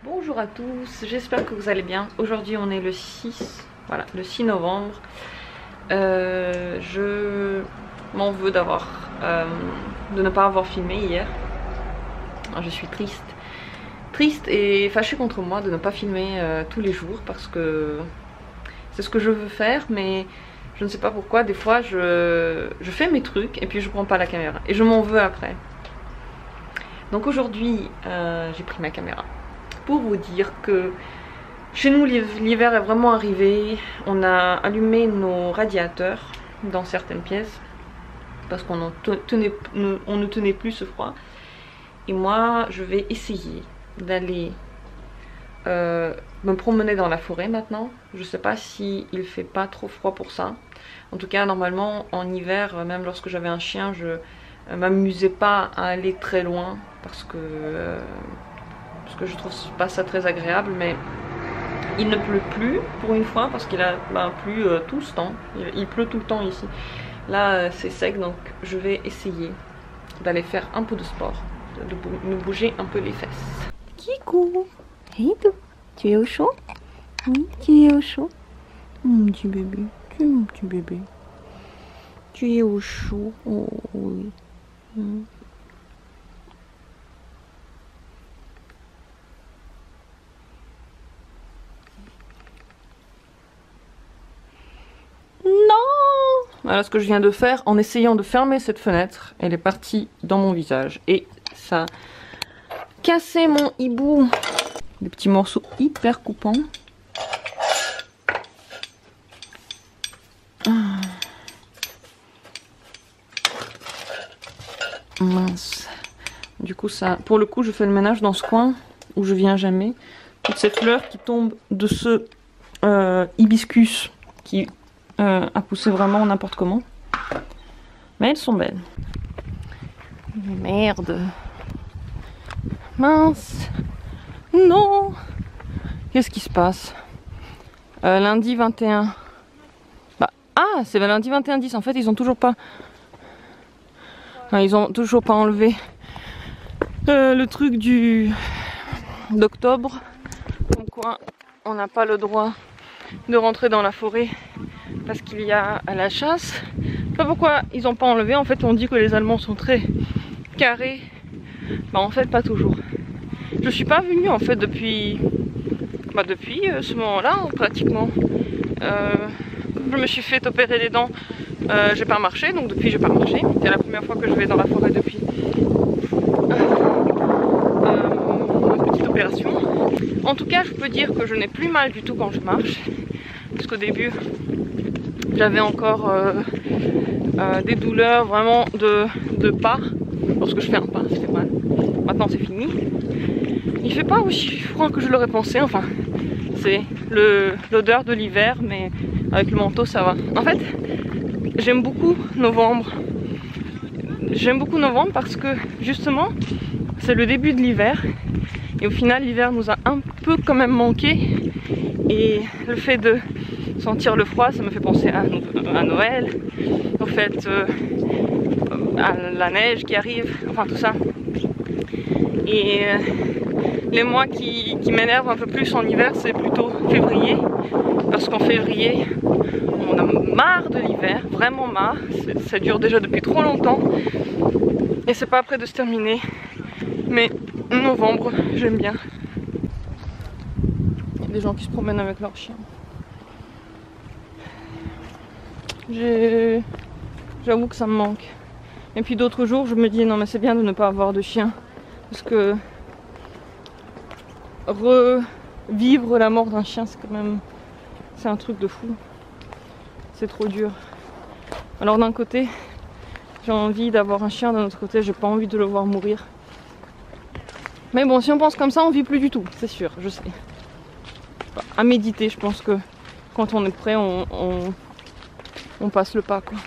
Bonjour à tous, j'espère que vous allez bien. Aujourd'hui on est le 6, voilà, le 6 novembre. Je m'en veux de ne pas avoir filmé hier. Je suis triste et fâchée contre moi de ne pas filmer tous les jours parce que c'est ce que je veux faire, mais je ne sais pas pourquoi. Des fois je fais mes trucs et puis je prends pas la caméra et je m'en veux après. Donc aujourd'hui j'ai pris ma caméra pour vous dire que chez nous l'hiver est vraiment arrivé. On a allumé nos radiateurs dans certaines pièces parce qu'on ne tenait plus ce froid. Et moi je vais essayer d'aller me promener dans la forêt maintenant. Je sais pas si il fait pas trop froid pour ça. En tout cas normalement en hiver, même lorsque j'avais un chien, je m'amusais pas à aller très loin parce que je trouve pas ça très agréable. Mais il ne pleut plus pour une fois parce qu'il a plu tout ce temps. Il pleut tout le temps ici. Là c'est sec, donc je vais essayer d'aller faire un peu de sport, de me bouger un peu les fesses. Kikou, hey toi, tu es au chaud? Oui, tu es au chaud. Mon petit bébé, tu es mon petit bébé. Tu es au chaud, oh oui. Non! Voilà ce que je viens de faire en essayant de fermer cette fenêtre. Elle est partie dans mon visage et ça a cassé mon hibou. Des petits morceaux hyper coupants. Mince. Du coup ça, pour le coup je fais le ménage dans ce coin où je viens jamais. Toute cette fleur qui tombe de ce hibiscus qui a poussé vraiment n'importe comment. Mais elles sont belles. Merde. Mince. Non. Qu'est-ce qui se passe? Lundi 21. Ah, c'est lundi 21-10. En fait, ils ont toujours pas... Enfin, ils ont toujours pas enlevé le truc d'octobre. Comme quoi, on n'a pas le droit de rentrer dans la forêt parce qu'il y a à la chasse. Je sais pas pourquoi ils ont pas enlevé. En fait, on dit que les Allemands sont très carrés. En fait, pas toujours. Je suis pas venue en fait depuis ce moment-là pratiquement. Je me suis fait opérer les dents, j'ai pas marché, donc depuis j'ai pas marché. C'est la première fois que je vais dans la forêt depuis une petite opération. En tout cas, je peux dire que je n'ai plus mal du tout quand je marche, parce qu'au début j'avais encore des douleurs vraiment de pas. Lorsque je fais un pas, ça fait mal. Maintenant c'est fini. Il fait pas aussi froid que je l'aurais pensé, enfin c'est l'odeur de l'hiver, mais avec le manteau ça va. En fait j'aime beaucoup novembre. J'aime beaucoup novembre parce que justement c'est le début de l'hiver et au final l'hiver nous a un peu quand même manqué, et le fait de sentir le froid ça me fait penser à Noël, au fait à la neige qui arrive, enfin tout ça. Et les mois qui m'énervent un peu plus en hiver, c'est plutôt février, parce qu'en février on a marre de l'hiver, vraiment marre. Ça dure déjà depuis trop longtemps et c'est pas près de se terminer. Mais novembre, j'aime bien. Il y a des gens qui se promènent avec leurs chiens. J'avoue que ça me manque. Et puis d'autres jours, je me dis non mais c'est bien de ne pas avoir de chien, parce que revivre la mort d'un chien, c'est quand même, c'est un truc de fou. C'est trop dur. Alors d'un côté, j'ai envie d'avoir un chien, d'un autre côté, j'ai pas envie de le voir mourir. Mais bon, si on pense comme ça, on vit plus du tout, c'est sûr, je sais. À méditer, je pense que quand on est prêt, on passe le pas, quoi.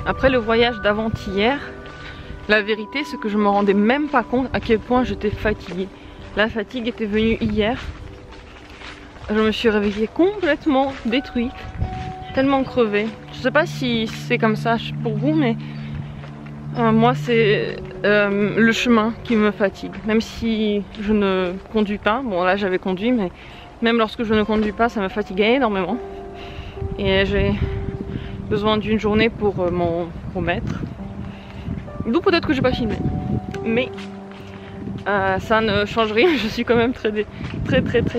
Après le voyage d'avant-hier, la vérité c'est que je me rendais même pas compte à quel point j'étais fatiguée. La fatigue était venue hier. Je me suis réveillée complètement détruite, tellement crevée. Je sais pas si c'est comme ça pour vous, mais moi c'est le chemin qui me fatigue. Même si je ne conduis pas, bon là j'avais conduit, mais même lorsque je ne conduis pas, ça me fatiguait énormément. Et j'ai besoin d'une journée pour m'en remettre. D'où peut-être que j'ai pas filmé. Mais ça ne change rien, je suis quand même très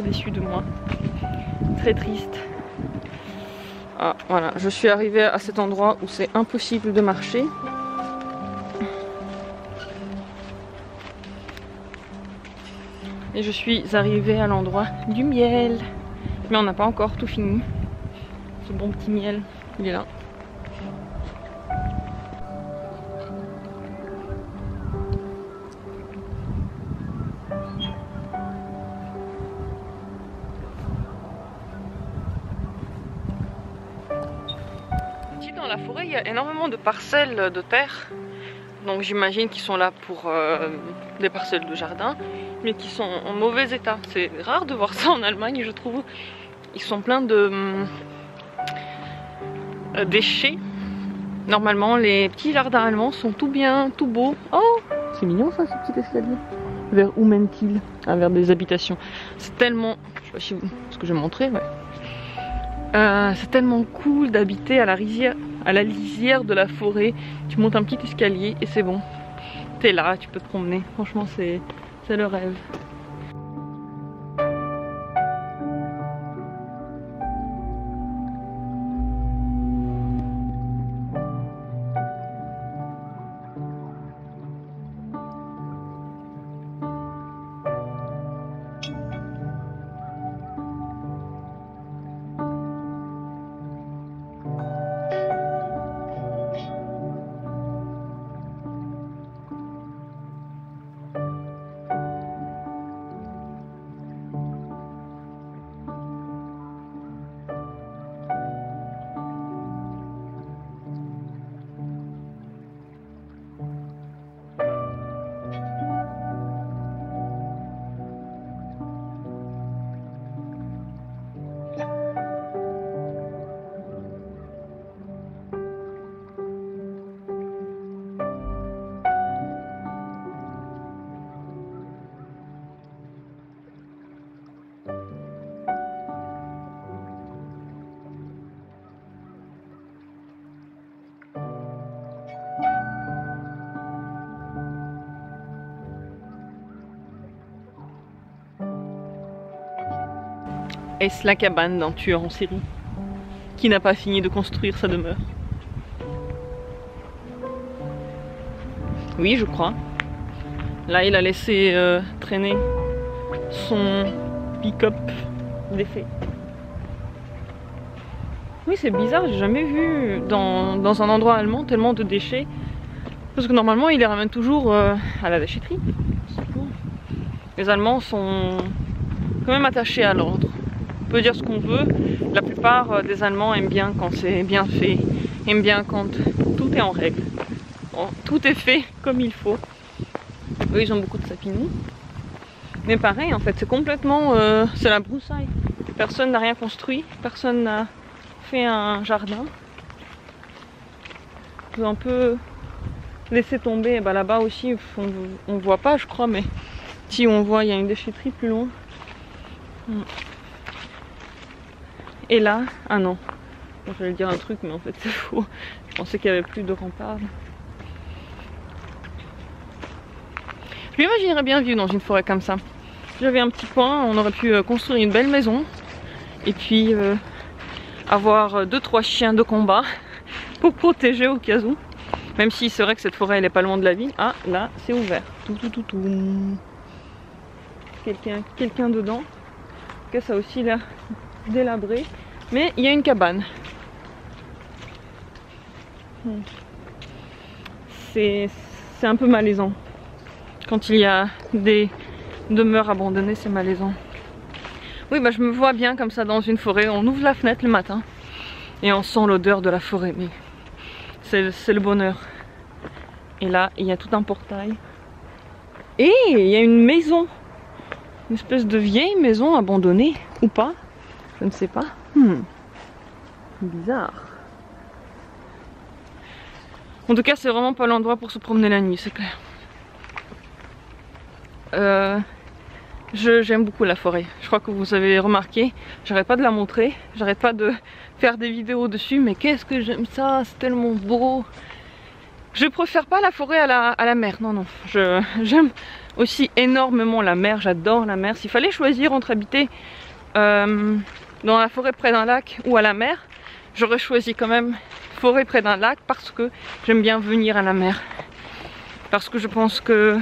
déçue de moi. Très triste. Ah, voilà, je suis arrivée à cet endroit où c'est impossible de marcher. Et je suis arrivée à l'endroit du miel. Mais on n'a pas encore tout fini. Ce bon petit miel, il est là. Ici dans la forêt, il y a énormément de parcelles de terre. Donc j'imagine qu'ils sont là pour des parcelles de jardin, mais qui sont en mauvais état. C'est rare de voir ça en Allemagne, je trouve. Ils sont pleins de déchets. Normalement, les petits jardins allemands sont tout bien, tout beaux. Oh, c'est mignon ça, ce petit escalier. Vers où mène-t-il? Ah, vers des habitations. C'est tellement... Je sais pas si vous... ce que je vais montrer, ouais. C'est tellement cool d'habiter à la lisière de la forêt. Tu montes un petit escalier et c'est bon. T'es là, tu peux te promener. Franchement, c'est le rêve. Est-ce la cabane d'un tueur en série qui n'a pas fini de construire sa demeure? Oui, je crois. Là, il a laissé traîner son pick-up défait. Oui, c'est bizarre, j'ai jamais vu dans un endroit allemand tellement de déchets. Parce que normalement, ils les ramènent toujours à la déchetterie. Les Allemands sont quand même attachés à l'ordre. On peut dire ce qu'on veut, la plupart des Allemands aiment bien quand c'est bien fait, aiment bien quand tout est en règle. Bon, tout est fait comme il faut. Eux, ils ont beaucoup de sapinous. Mais pareil, en fait, c'est complètement... c'est la broussaille. Personne n'a rien construit, personne n'a fait un jardin. Ils ont un peu laissé tomber. Bah, là-bas aussi, on voit pas, je crois, mais si on voit, il y a une déchetterie plus loin. Et là, ah non, bon, j'allais dire un truc, mais en fait c'est faux. Je pensais qu'il n'y avait plus de remparts. Je m'imaginerais bien vivre dans une forêt comme ça. J'avais un petit coin, on aurait pu construire une belle maison. Et puis avoir 2-3 chiens de combat pour protéger au cas où. Même si c'est vrai que cette forêt elle est pas loin de la ville. Ah, là c'est ouvert. Quelqu'un dedans. En tout cas, ça a aussi l'air délabré. Mais il y a une cabane. C'est un peu malaisant. Quand il y a des demeures abandonnées, c'est malaisant. Oui, bah je me vois bien comme ça dans une forêt. On ouvre la fenêtre le matin et on sent l'odeur de la forêt. Mais c'est le bonheur. Et là, il y a tout un portail. Et il y a une maison. Une espèce de vieille maison abandonnée. Ou pas. Je ne sais pas. Bizarre. En tout cas, c'est vraiment pas l'endroit pour se promener la nuit, c'est clair. J'aime beaucoup la forêt. Je crois que vous avez remarqué. J'arrête pas de la montrer. J'arrête pas de faire des vidéos dessus. Mais qu'est-ce que j'aime ça. C'est tellement beau. Je préfère pas la forêt à la mer. Non, non. J'aime aussi énormément la mer. J'adore la mer. S'il fallait choisir entre habiter dans la forêt près d'un lac ou à la mer, j'aurais choisi quand même forêt près d'un lac parce que j'aime bien venir à la mer. Parce que je pense que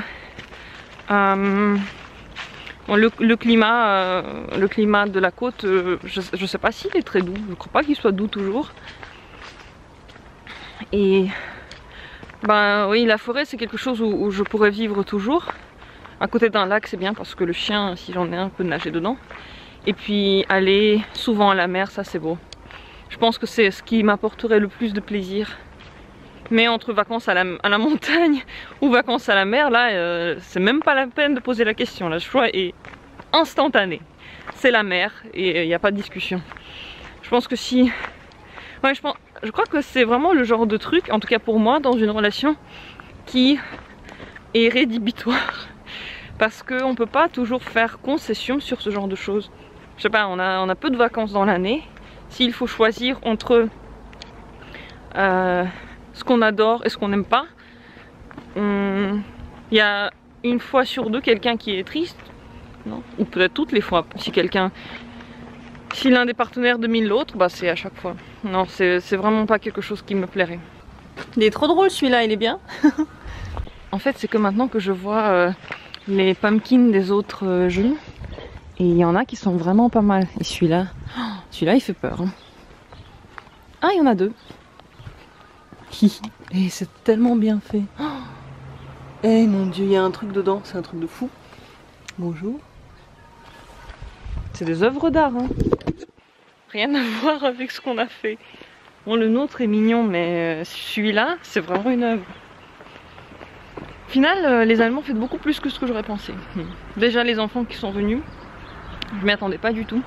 bon, le climat de la côte, je sais pas s'il est très doux. Je crois pas qu'il soit doux toujours. Et ben oui, la forêt c'est quelque chose où je pourrais vivre toujours. À côté d'un lac c'est bien parce que le chien, si j'en ai un, peut nager dedans. Et puis aller souvent à la mer, ça c'est beau. Je pense que c'est ce qui m'apporterait le plus de plaisir. Mais entre vacances à la montagne ou vacances à la mer, là c'est même pas la peine de poser la question. Le choix est instantané. C'est la mer et il n'y a pas de discussion. Je pense que si... Ouais, je crois que c'est vraiment le genre de truc, en tout cas pour moi, dans une relation qui est rédhibitoire. Parce qu'on ne peut pas toujours faire concession sur ce genre de choses. Je sais pas, on a peu de vacances dans l'année. S'il faut choisir entre ce qu'on adore et ce qu'on n'aime pas, il y a une fois sur deux quelqu'un qui est triste, non? Ou peut-être toutes les fois. Si l'un des partenaires domine l'autre, bah c'est à chaque fois. Non, c'est vraiment pas quelque chose qui me plairait. Il est trop drôle celui-là, il est bien. En fait, c'est que maintenant que je vois les pumpkins des autres jeux, et il y en a qui sont vraiment pas mal. Et celui-là, il fait peur. Hein. Ah, il y en a deux. Et c'est tellement bien fait. Eh mon dieu, il y a un truc dedans, c'est un truc de fou. Bonjour. C'est des œuvres d'art, hein. Rien à voir avec ce qu'on a fait. Bon, le nôtre est mignon, mais celui-là, c'est vraiment une œuvre. Au final, les Allemands font beaucoup plus que ce que j'aurais pensé. Déjà, les enfants qui sont venus, je m'y attendais pas du tout.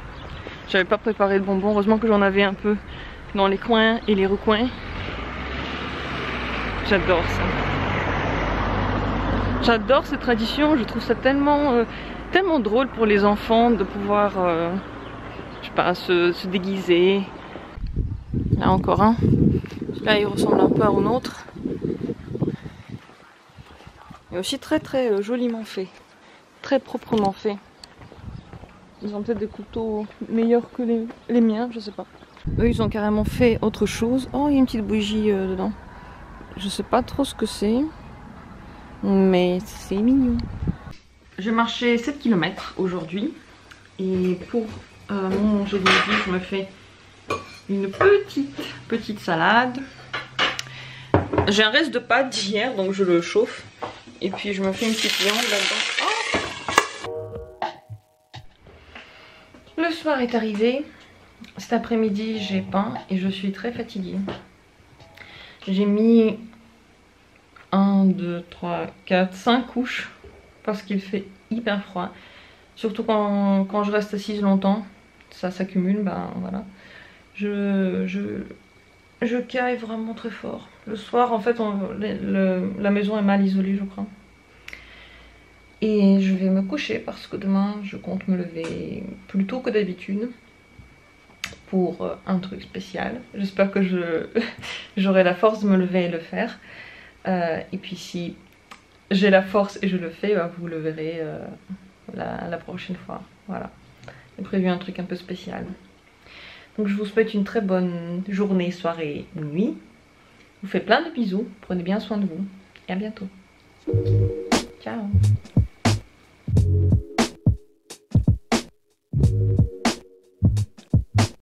J'avais pas préparé de bonbons, heureusement que j'en avais un peu dans les coins et les recoins. J'adore ça. J'adore cette tradition, je trouve ça tellement drôle pour les enfants de pouvoir, je sais pas, se déguiser. Là encore un. Là il ressemble un peu à un autre. Et aussi très joliment fait. Très proprement fait. Ils ont peut-être des couteaux meilleurs que les miens, je sais pas. Eux ils ont carrément fait autre chose. Oh, il y a une petite bougie dedans. Je sais pas trop ce que c'est. Mais c'est mignon. J'ai marché 7 km aujourd'hui. Et pour mon jeu de midi, je me fais une petite salade. J'ai un reste de pâtes d'hier, donc je le chauffe. Et puis je me fais une petite viande là-dedans. Oh, le soir est arrivé. Cet après-midi, j'ai peint et je suis très fatiguée. J'ai mis 1, 2, 3, 4, 5 couches parce qu'il fait hyper froid. Surtout quand je reste assise longtemps, ça s'accumule, ben voilà. Je caille vraiment très fort. Le soir, en fait, la maison est mal isolée, je crois. Et je vais me coucher parce que demain, je compte me lever plus tôt que d'habitude pour un truc spécial. J'espère que j'aurai la force de me lever et le faire. Et puis si j'ai la force et je le fais, bah, vous le verrez la prochaine fois. Voilà. J'ai prévu un truc un peu spécial. Donc je vous souhaite une très bonne journée, soirée, nuit. Je vous fais plein de bisous. Prenez bien soin de vous. Et à bientôt. Ciao.